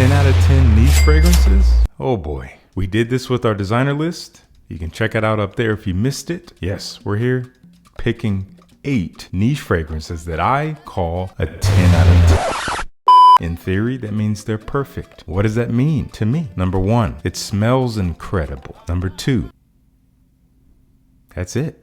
10 out of 10 niche fragrances? Oh boy. We did this with our designer list. You can check it out up there if you missed it. Yes, we're here picking 8 niche fragrances that I call a 10 out of 10. In theory, that means they're perfect. What does that mean to me? Number 1, it smells incredible. Number 2, that's it.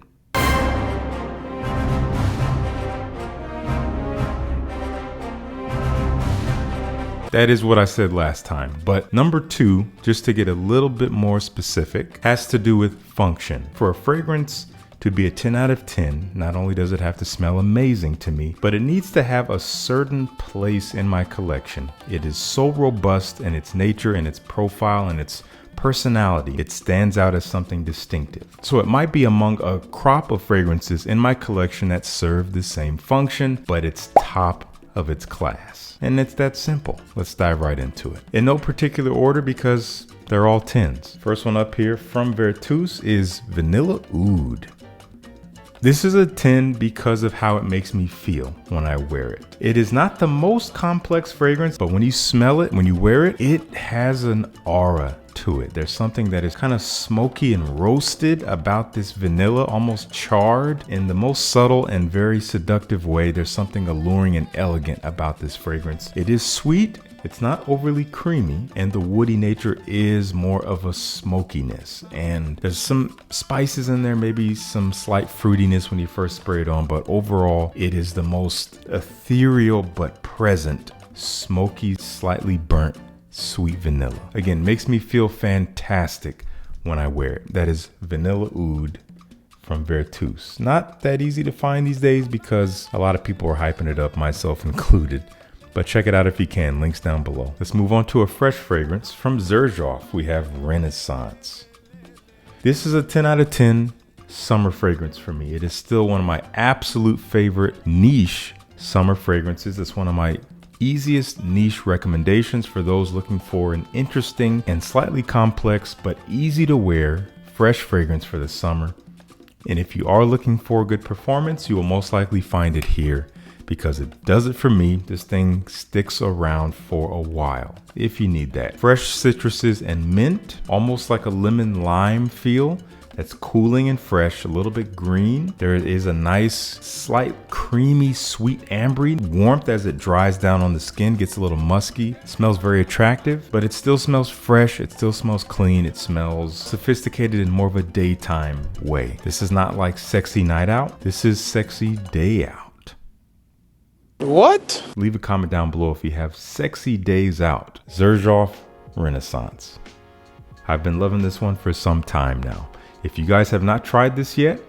That is what I said last time. But number 2, just to get a little bit more specific, has to do with function. For a fragrance to be a 10 out of 10, not only does it have to smell amazing to me, but it needs to have a certain place in my collection. It is so robust in its nature and its profile and its personality. It stands out as something distinctive. So it might be among a crop of fragrances in my collection that serve the same function, but it's top of its class. And it's that simple. Let's dive right into it. In no particular order because they're all 10s. First one up here from Vertus is Vanilla Oud. This is a 10 because of how it makes me feel when I wear it. It is not the most complex fragrance, but when you smell it, when you wear it, it has an aura to it. There's something that is kind of smoky and roasted about this vanilla, almost charred in the most subtle and very seductive way. There's something alluring and elegant about this fragrance. It is sweet. It's not overly creamy, and the woody nature is more of a smokiness. And there's some spices in there, maybe some slight fruitiness when you first spray it on, but overall, it is the most ethereal but present, smoky, slightly burnt, sweet vanilla. Again, makes me feel fantastic when I wear it. That is Vanilla Oud from Vertus. Not that easy to find these days because a lot of people are hyping it up, myself included. But check it out if you can, links down below. Let's move on to a fresh fragrance from Zeroff. We have Renaissance. This is a 10 out of 10 summer fragrance for me. It is still one of my absolute favorite niche summer fragrances. It's one of my easiest niche recommendations for those looking for an interesting and slightly complex but easy to wear fresh fragrance for the summer. And if you are looking for a good performance, you will most likely find it here because it does it for me. This thing sticks around for a while if you need that. Fresh citruses and mint, almost like a lemon lime feel. That's cooling and fresh, a little bit green. There is a nice, slight creamy, sweet ambery warmth as it dries down on the skin, gets a little musky. It smells very attractive, but it still smells fresh. It still smells clean. It smells sophisticated in more of a daytime way. This is not like sexy night out. This is sexy day out. What? Leave a comment down below if you have sexy days out. Zeroff Renaissance. I've been loving this one for some time now. If you guys have not tried this yet,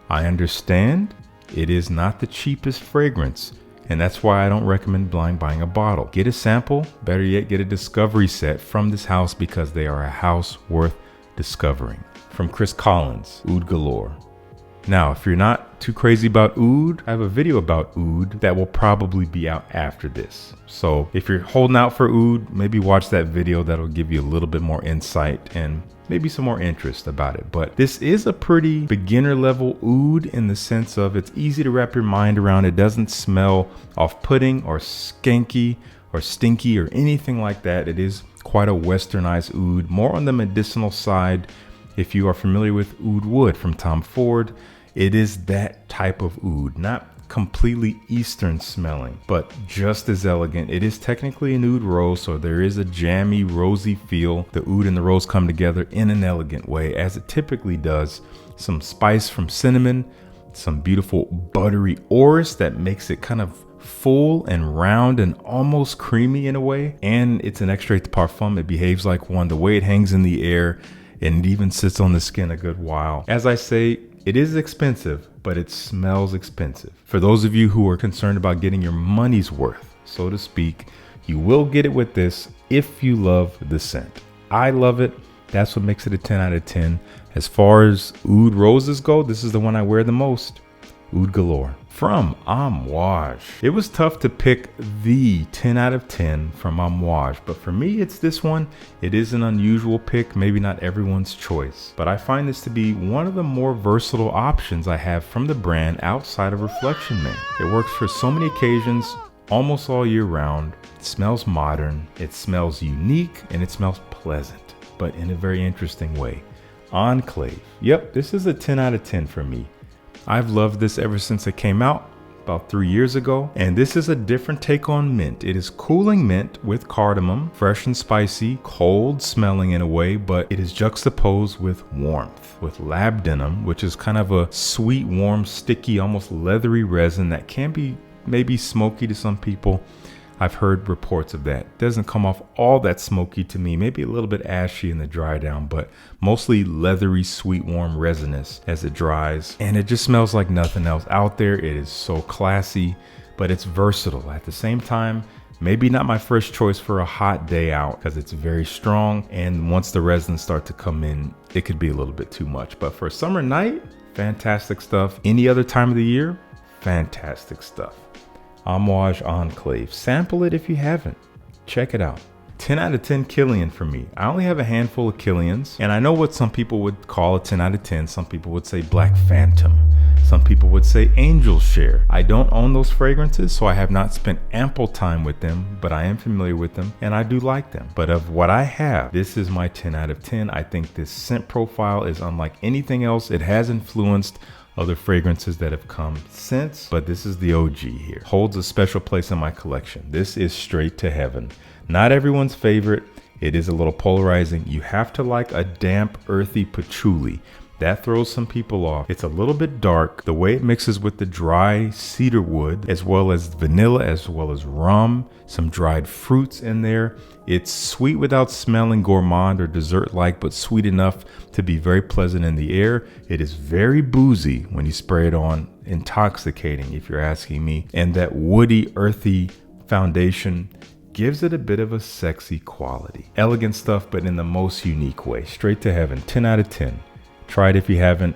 I understand it is not the cheapest fragrance, and that's why I don't recommend blind buying a bottle. Get a sample, better yet get a discovery set from this house because they are a house worth discovering. From Chris Collins, Oud Galore. Now, if you're not too crazy about oud, I have a video about oud that will probably be out after this. So if you're holding out for oud, maybe watch that video. That'll give you a little bit more insight and maybe some more interest about it. But this is a pretty beginner level oud in the sense of it's easy to wrap your mind around. It doesn't smell off-putting or skanky or stinky or anything like that. It is quite a westernized oud, more on the medicinal side. If you are familiar with oud wood from Tom Ford, it is that type of oud, not completely Eastern smelling, but just as elegant. It is technically an oud rose, so there is a jammy, rosy feel. The oud and the rose come together in an elegant way, as it typically does. Some spice from cinnamon, some beautiful buttery orris that makes it kind of full and round and almost creamy in a way. And it's an extrait de parfum. It behaves like one. The way it hangs in the air, and it even sits on the skin a good while. As I say, it is expensive, but it smells expensive. For those of you who are concerned about getting your money's worth, so to speak, you will get it with this if you love the scent. I love it. That's what makes it a 10 out of 10. As far as oud roses go, this is the one I wear the most. Oud Galore. From Amouage. It was tough to pick the 10 out of 10 from Amouage, but for me it's this one. It is an unusual pick, maybe not everyone's choice, but I find this to be one of the more versatile options I have from the brand outside of Reflection Man. It works for so many occasions, almost all year round. It smells modern, it smells unique, and it smells pleasant, but in a very interesting way. Enclave. Yep, this is a 10 out of 10 for me. I've loved this ever since it came out about 3 years ago, and this is a different take on mint. It is cooling mint with cardamom, fresh and spicy, cold smelling in a way, but it is juxtaposed with warmth, with labdanum, which is kind of a sweet, warm, sticky, almost leathery resin that can be maybe smoky to some people. I've heard reports of that. It doesn't come off all that smoky to me, maybe a little bit ashy in the dry down, but mostly leathery, sweet, warm, resinous as it dries. And it just smells like nothing else out there. It is so classy, but it's versatile at the same time. Maybe not my first choice for a hot day out because it's very strong. And once the resins start to come in, it could be a little bit too much. But for a summer night, fantastic stuff. Any other time of the year, fantastic stuff. Homage Enclave. Sample it if you haven't. Check it out. 10 out of 10 Killian for me. I only have a handful of Killians, and I know what some people would call a 10 out of 10. Some people would say Black Phantom. Some people would say Angel Share. I don't own those fragrances, so I have not spent ample time with them, but I am familiar with them, and I do like them. But of what I have, this is my 10 out of 10. I think this scent profile is unlike anything else. It has influenced other fragrances that have come since, but this is the OG here. Holds a special place in my collection. This is straight to heaven. Not everyone's favorite. It is a little polarizing. You have to like a damp, earthy patchouli. That throws some people off. It's a little bit dark. The way it mixes with the dry cedar wood, as well as vanilla, as well as rum, some dried fruits in there. It's sweet without smelling gourmand or dessert-like, but sweet enough to be very pleasant in the air. It is very boozy when you spray it on, intoxicating if you're asking me. And that woody, earthy foundation gives it a bit of a sexy quality. Elegant stuff, but in the most unique way. Straight to heaven, 10 out of 10. Try it if you haven't.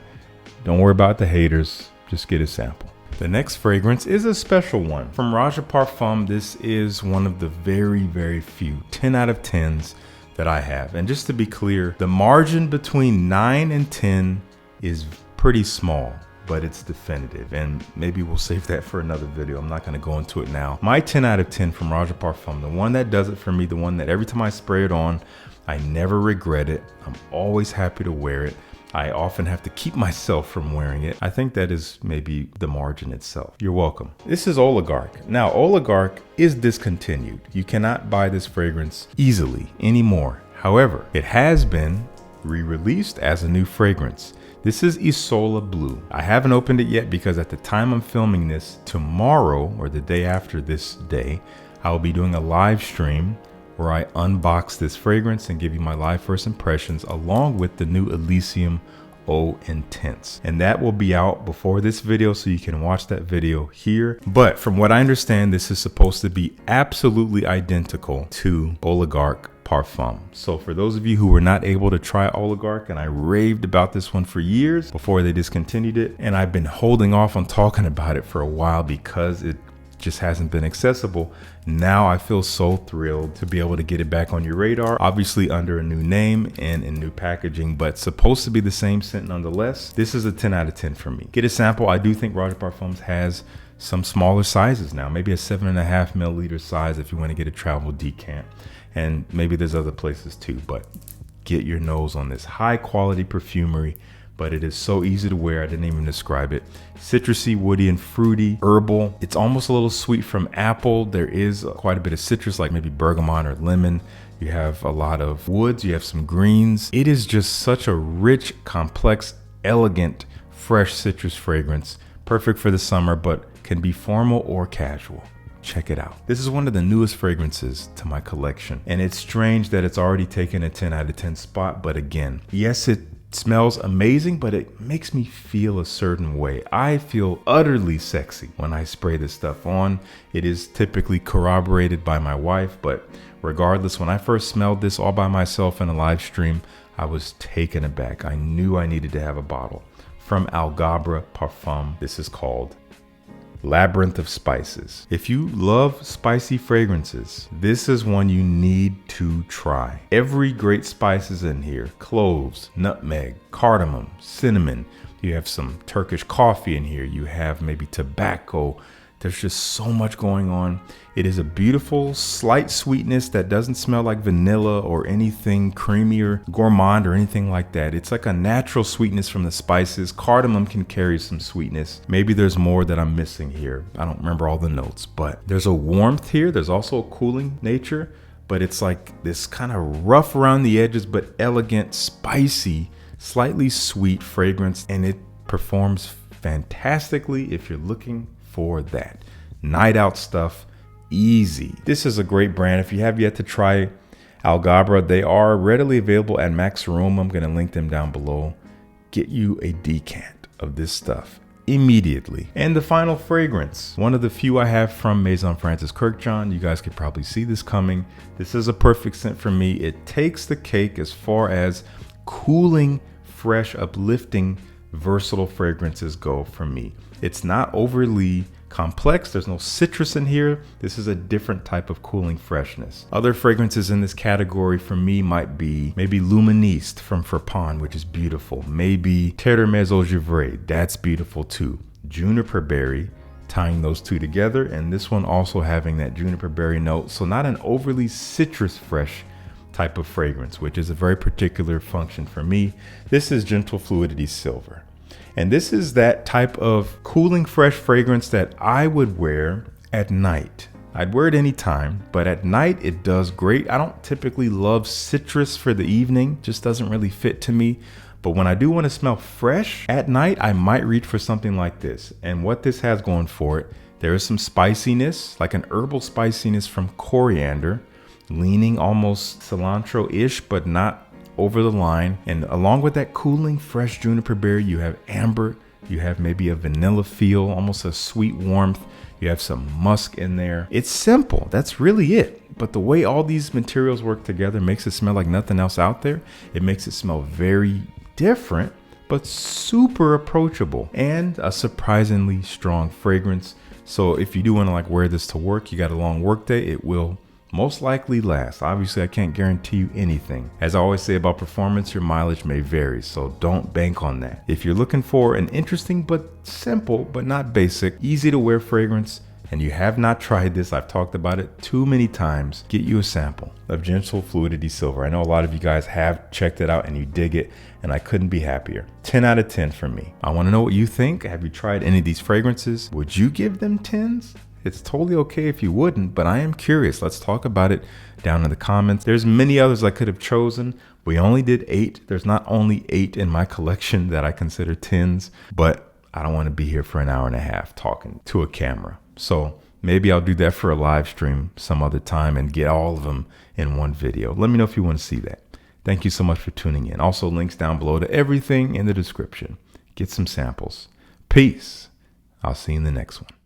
Don't worry about the haters. Just get a sample. The next fragrance is a special one. From Raja Parfum, this is one of the very, very few 10 out of 10s that I have. And just to be clear, the margin between 9 and 10 is pretty small, but it's definitive. And maybe we'll save that for another video. I'm not going to go into it now. My 10 out of 10 from Raja Parfum, the one that does it for me, the one that every time I spray it on, I never regret it. I'm always happy to wear it. I often have to keep myself from wearing it. I think that is maybe the margin itself. You're welcome. This is Oligarch. Now, Oligarch is discontinued. You cannot buy this fragrance easily anymore. However, it has been re-released as a new fragrance. This is Isola Blue. I haven't opened it yet because at the time I'm filming this, tomorrow or the day after this day, I will be doing a live stream where I unbox this fragrance and give you my live first impressions along with the new Elysium Eau Intense. And that will be out before this video, so you can watch that video here. But from what I understand, this is supposed to be absolutely identical to Oligarch Parfum. So for those of you who were not able to try Oligarch, and I raved about this one for years before they discontinued it, and I've been holding off on talking about it for a while because it just hasn't been accessible. Now I feel so thrilled to be able to get it back on your radar, obviously under a new name and in new packaging, but supposed to be the same scent nonetheless. This is a 10 out of 10 for me. Get a sample. I do think Raja Parfums has some smaller sizes now, maybe a 7.5 milliliter size if you want to get a travel decant, and maybe there's other places too, but get your nose on this high quality perfumery. But it is so easy to wear. I didn't even describe it. Citrusy, woody, and fruity, herbal. It's almost a little sweet from apple. There is quite a bit of citrus, like maybe bergamot or lemon. You have a lot of woods. You have some greens. It is just such a rich, complex, elegant, fresh citrus fragrance. Perfect for the summer, but can be formal or casual. Check it out. This is one of the newest fragrances to my collection. And it's strange that it's already taken a 10 out of 10 spot. But again, yes, it smells amazing, but it makes me feel a certain way. I feel utterly sexy when I spray this stuff on. It is typically corroborated by my wife, but regardless, when I first smelled this all by myself in a live stream, I was taken aback. I knew I needed to have a bottle. From Algabra Parfum, this is called Labyrinth of Spices. If you love spicy fragrances, this is one you need to try. Every great spice is in here. Cloves, nutmeg, cardamom, cinnamon. You have some Turkish coffee in here. You have maybe tobacco, There's just so much going on. It is a beautiful, slight sweetness that doesn't smell like vanilla or anything creamy or gourmand or anything like that. It's like a natural sweetness from the spices. Cardamom can carry some sweetness. Maybe there's more that I'm missing here. I don't remember all the notes, but there's a warmth here. There's also a cooling nature, but it's like this kind of rough around the edges, but elegant, spicy, slightly sweet fragrance, and it performs fantastically if you're looking for that night out stuff. Easy. This is a great brand. If you have yet to try Algabra, they are readily available at Max Room. I'm going to link them down below. Get you a decant of this stuff immediately. And the final fragrance, one of the few I have from Maison Francis Kurkdjian. You guys could probably see this coming. This is a perfect scent for me. It takes the cake as far as cooling, fresh, uplifting, versatile fragrances go for me. It's not overly complex. There's no citrus in here. This is a different type of cooling freshness. Other fragrances in this category for me might be maybe Luministe from Frapon, which is beautiful. Maybe Terre Mes Eaux Givrées. That's beautiful too. Juniper berry, tying those two together, and this one also having that juniper berry note. So not an overly citrus fresh type of fragrance, which is a very particular function for me. This is Gentle Fluidity Silver. And this is that type of cooling fresh fragrance that I would wear at night. I'd wear it anytime, but at night it does great. I don't typically love citrus for the evening, just doesn't really fit to me. But when I do want to smell fresh at night, I might reach for something like this. And what this has going for it, there is some spiciness, like an herbal spiciness from coriander, leaning almost cilantro-ish, but not over the line. And along with that cooling fresh juniper berry, you have amber, you have maybe a vanilla feel, almost a sweet warmth, you have some musk in there. It's simple, that's really it. But the way all these materials work together makes it smell like nothing else out there. It makes it smell very different, but super approachable, and a surprisingly strong fragrance. So if you do want to like wear this to work, you got a long work day, it will most likely last. Obviously, I can't guarantee you anything. As I always say about performance, your mileage may vary, so don't bank on that. If you're looking for an interesting but simple but not basic, easy to wear fragrance, and you have not tried this, I've talked about it too many times, get you a sample of Gentle Fluidity Silver. I know a lot of you guys have checked it out and you dig it, and I couldn't be happier. 10 out of 10 for me. I want to know what you think. Have you tried any of these fragrances? Would you give them 10s? It's totally okay if you wouldn't, but I am curious. Let's talk about it down in the comments. There's many others I could have chosen. We only did 8. There's not only 8 in my collection that I consider 10s, but I don't want to be here for an hour and a half talking to a camera. So maybe I'll do that for a live stream some other time and get all of them in one video. Let me know if you want to see that. Thank you so much for tuning in. Also, links down below to everything in the description. Get some samples. Peace. I'll see you in the next one.